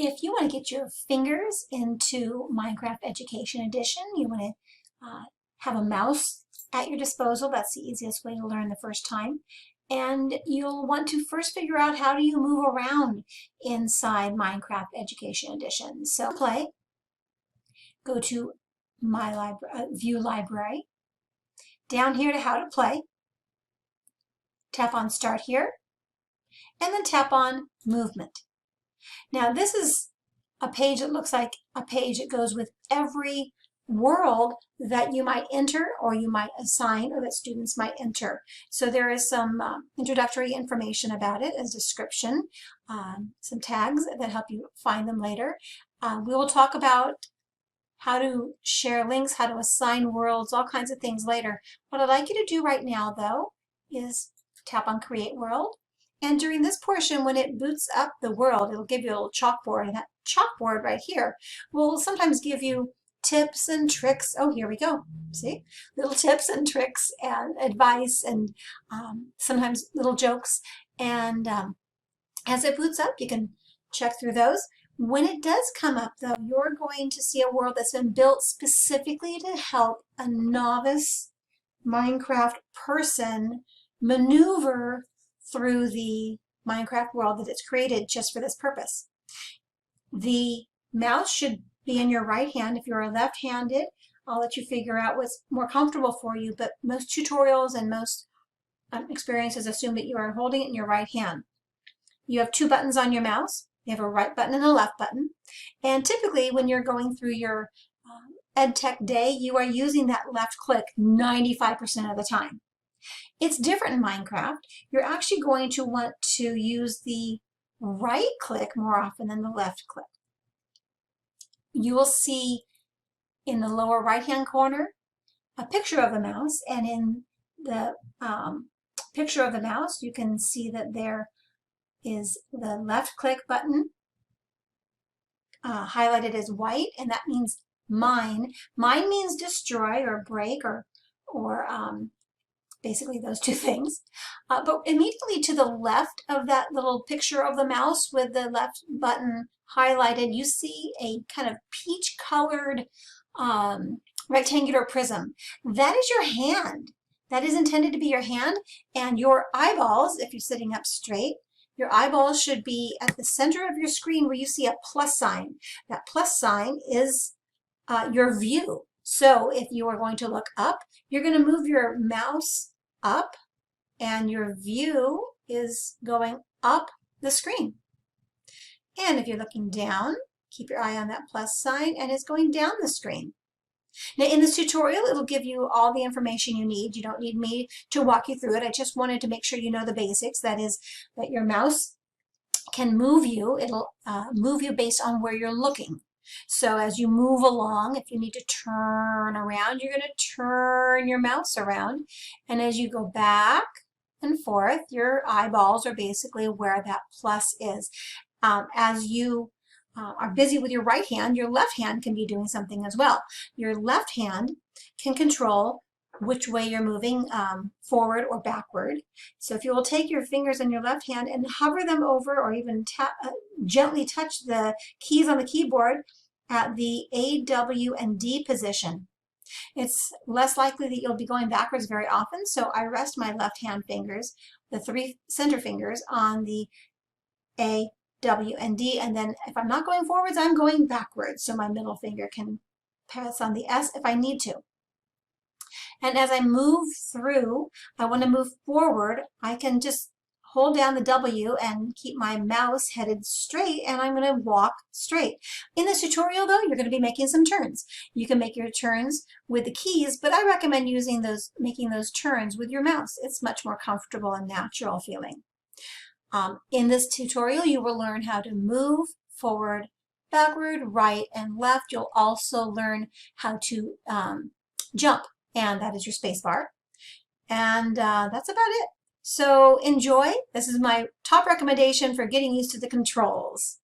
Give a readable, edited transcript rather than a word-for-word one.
If you want to get your fingers into Minecraft Education Edition, you want to have a mouse at your disposal. That's the easiest way to learn the first time. And you'll want to first figure out how do you move around inside Minecraft Education Edition. So play, go to My View Library, down here to How to Play, tap on Start Here, and then tap on Movement. Now this is a page that looks like a page that goes with every world that you might enter or you might assign or that students might enter. So there is some introductory information about it, as description, some tags that help you find them later. We will talk about how to share links, how to assign worlds, all kinds of things later. What I'd like you to do right now though is tap on Create World. And during this portion, when it boots up the world, it'll give you a little chalkboard, and that chalkboard right here will sometimes give you tips and tricks. Oh, here we go. See? Little tips and tricks and advice and sometimes little jokes. And as it boots up, you can check through those. When it does come up, though, you're going to see a world that's been built specifically to help a novice Minecraft person maneuver through the Minecraft world that it's created just for this purpose. The mouse should be in your right hand. If you're left-handed, I'll let you figure out what's more comfortable for you, but most tutorials and most experiences assume that you are holding it in your right hand. You have two buttons on your mouse. You have a right button and a left button. And typically when you're going through your EdTech day, you are using that left click 95% of the time. It's different in Minecraft. You're actually going to want to use the right click more often than the left click. You will see in the lower right hand corner a picture of the mouse, and in the picture of the mouse you can see that there is the left click button highlighted as white, and that means mine. Mine means destroy or break or basically those two things. But immediately to the left of that little picture of the mouse with the left button highlighted, you see a kind of peach colored rectangular prism. That is your hand. That is intended to be your hand, and your eyeballs, if you're sitting up straight, your eyeballs should be at the center of your screen where you see a plus sign. That plus sign is your view. So if you are going to look up, you're going to move your mouse up, and your view is going up the screen. And if you're looking down, keep your eye on that plus sign, and it's going down the screen. Now in this tutorial, it'll give you all the information you need. You don't need me to walk you through it. I just wanted to make sure you know the basics. That is, that your mouse can move you. It'll move you based on where you're looking. So as you move along, if you need to turn around, you're going to turn your mouse around. And as you go back and forth, your eyeballs are basically where that plus is. As you are busy with your right hand, your left hand can be doing something as well. Your left hand can control which way you're moving, forward or backward. So if you will take your fingers in your left hand and hover them over, or even gently touch the keys on the keyboard at the A, W, and D position, it's less likely that you'll be going backwards very often. So I rest my left hand fingers, the three center fingers, on the A, W, and D, and then if I'm not going forwards, I'm going backwards. So my middle finger can pass on the S if I need to. And as I move through, I want to move forward, I can just hold down the W and keep my mouse headed straight, and I'm going to walk straight. In this tutorial though, you're going to be making some turns. You can make your turns with the keys, but I recommend making those turns with your mouse. It's much more comfortable and natural feeling. In this tutorial, you will learn how to move forward, backward, right, and left. You'll also learn how to jump, and that is your space bar. And that's about it. So enjoy. This is my top recommendation for getting used to the controls.